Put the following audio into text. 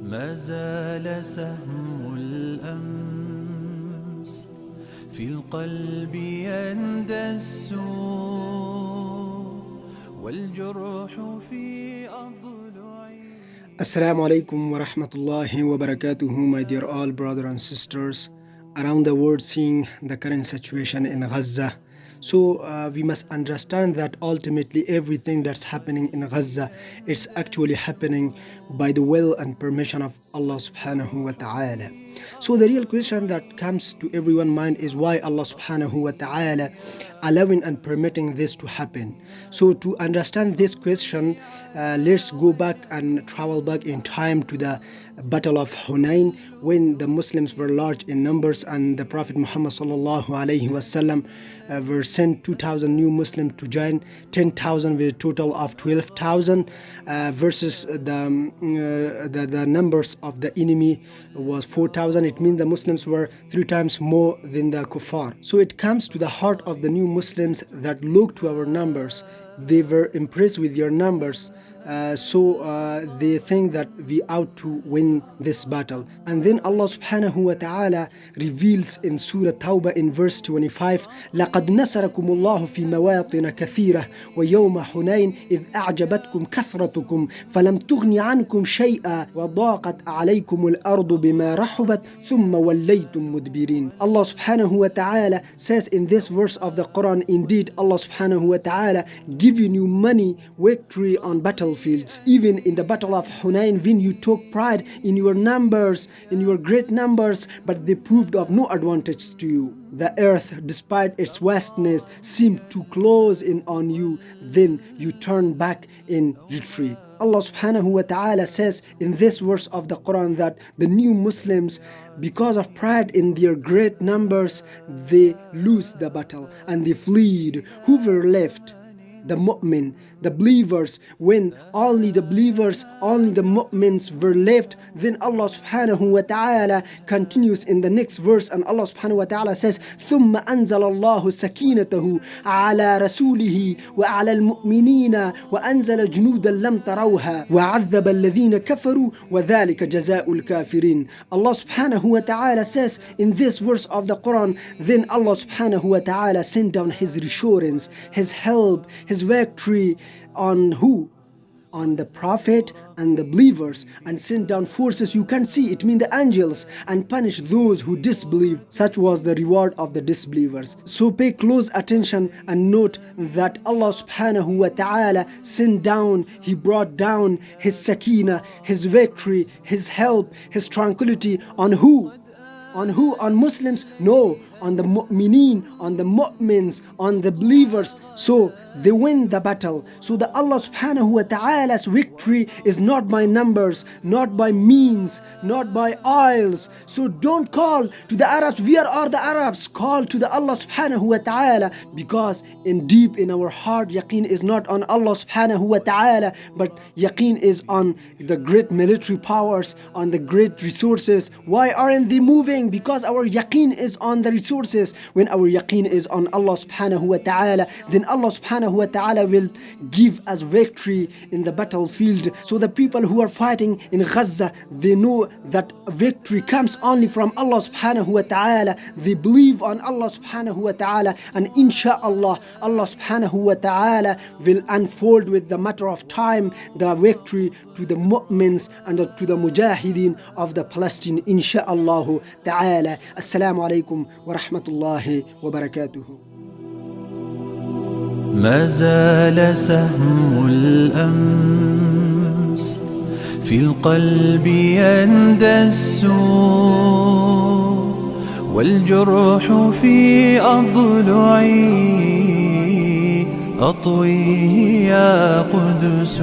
ما زال سهم الأمس في القلب يندس والجرح في أضلعي. Assalamu alaikum wa rahmatullahi wa barakatuhu, my dear all brothers and sisters around the world seeing the current situation in Gaza. So we must understand that ultimately everything that's happening in Gaza is actually happening by the will and permission of Allah subhanahu wa ta'ala. So the real question that comes to everyone's mind is why Allah subhanahu wa ta'ala allowing and permitting this to happen. So to understand this question, let's go back and travel back in time to the Battle of Hunain, when the Muslims were large in numbers and the Prophet Muhammad sallallahu alaihi wasallam were sent 2,000 new Muslims to join, 10,000 with a total of 12,000 versus the numbers of the enemy was 4,000. It means the Muslims were 3 times more than the kuffar. So it comes to the heart of the new Muslims that look to our numbers. They were impressed with your numbers. So they think that we ought to win this battle. And then Allah subhanahu wa ta'ala reveals in Surah Tawbah in verse 25, لَقَدْ نَصَرَكُمُ اللَّهُ فِي مَوَاطِنَ كَثِيرَةٍ وَيَوْمَ حُنَيْنٍ إِذْ أَعْجَبَتْكُمْ كَثْرَتُكُمْ فَلَمْ تُغْنِ عَنْكُمْ شَيْئًا وَضَاقَتْ عَلَيْكُمُ الْأَرْضُ بِمَا رَحُبَتْ ثُمَّ وَلَّيْتُمْ مُدْبِرِينَ. Allah subhanahu wa ta'ala says in this verse of the Quran, indeed Allah subhanahu wa ta'ala giving you money, victory on battlefields. Even in the battle of Hunain, when you took pride in your numbers, in your great numbers, but they proved of no advantage to you. The earth, despite its vastness, seemed to close in on you. Then you turn back in retreat. Allah subhanahu wa ta'ala says in this verse of the Quran that the new Muslims, because of pride in their great numbers, they lose the battle and they fled. Who were left? The mu'min, the believers. When only the believers, only the mu'mins were left, then Allah subhanahu wa ta'ala continues in the next verse, and Allah subhanahu wa ta'ala says, ثُمَّ أَنزَلَ اللَّهُ سَكِينَتَهُ عَلَى رَسُولِهِ وَعَلَى الْمُؤْمِنِينَ وَأَنزَلَ جُنُودًا لَمْ تَرَوْهَا وَعَذَّبَ الَّذِينَ كَفَرُوا وَذَلِكَ جَزَاءُ الْكَافِرِينَ. Allah subhanahu wa ta'ala says in this verse of the Quran, then Allah subhanahu wa ta'ala sent down His reassurance, His help, His victory on who? On the Prophet and the believers, and sent down forces you can't see, it means the angels, and punish those who disbelieve. Such was the reward of the disbelievers. So pay close attention and note that Allah subhanahu wa ta'ala sent down, He brought down His sakina, His victory, His help, His tranquility on who? On who? On Muslims? No, on the mu'mineen, on the mu'mins, on the believers. So they win the battle. So the Allah subhanahu wa ta'ala's victory is not by numbers, not by means, not by oils. So don't call to the Arabs, where are the Arabs? Call to the Allah subhanahu wa ta'ala, because in deep in our heart, yaqeen is not on Allah subhanahu wa ta'ala, but yaqeen is on the great military powers, on the great resources. Why aren't they moving? Because our yaqeen is on the resources. When our yaqeen is on Allah subhanahu wa ta'ala, then Allah subhanahu wa ta'ala will give us victory in the battlefield. So the people who are fighting in Gaza, they know that victory comes only from Allah subhanahu wa ta'ala. They believe on Allah subhanahu wa ta'ala, and insha'Allah, Allah subhanahu wa ta'ala will unfold with the matter of time the victory to the mu'mins and to the mujahideen of the Palestine, insha'Allah ta'ala. Assalamu alaikum wa rahmatullahi wa barakatuhu. ما زال سهم الأمس في القلب يندس والجرح في أضلعي أطويه يا قدس.